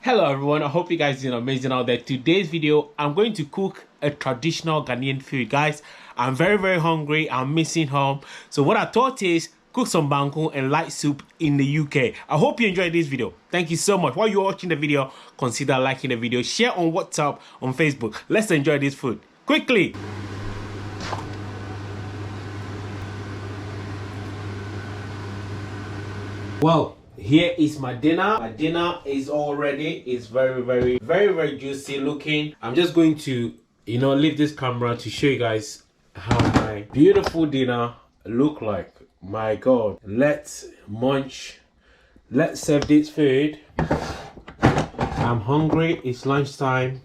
Hello everyone, I hope you guys are doing amazing out there. Today's video, I'm going to cook a traditional Ghanaian food. Guys, I'm very hungry. I'm missing home. So what I thought is cook some banku and light soup in the UK. I hope you enjoyed this video. Thank you so much. While you're watching the video, consider liking the video, share on WhatsApp, on Facebook. Let's enjoy this food. Quickly. Well, here is my dinner. My dinner is all ready. It's very juicy looking. I'm just going to, leave this camera to show you guys how my beautiful dinner look like. My God, let's munch. Let's serve this food. I'm hungry. It's lunchtime.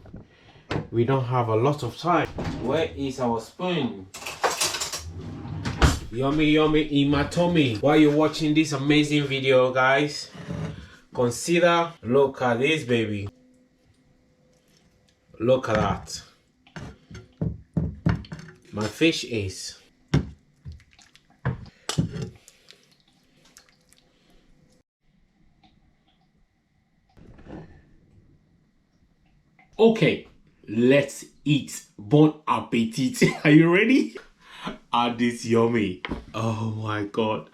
We don't have a lot of time. Where is our spoon? Yummy in my tummy. While you're watching this amazing video, guys, consider, look at this baby. Look at that. My fish is okay. Let's eat. Bon appetit. Are you ready? Ah, this yummy. Oh my God.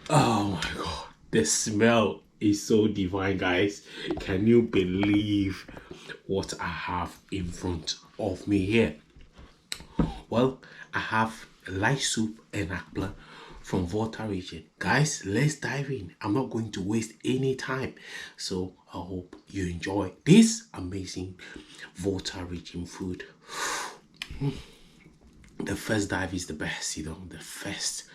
Oh my God. The smell is so divine, guys. Can you believe what I have in front of me here? Well, I have light soup and akpla from Volta region. Guys, let's dive in. I'm not going to waste any time. So I hope you enjoy this amazing Volta region food. The first dive is the best, the first.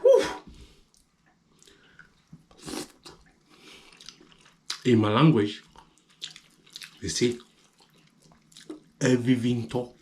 Whew. In my language, you see, everything talk.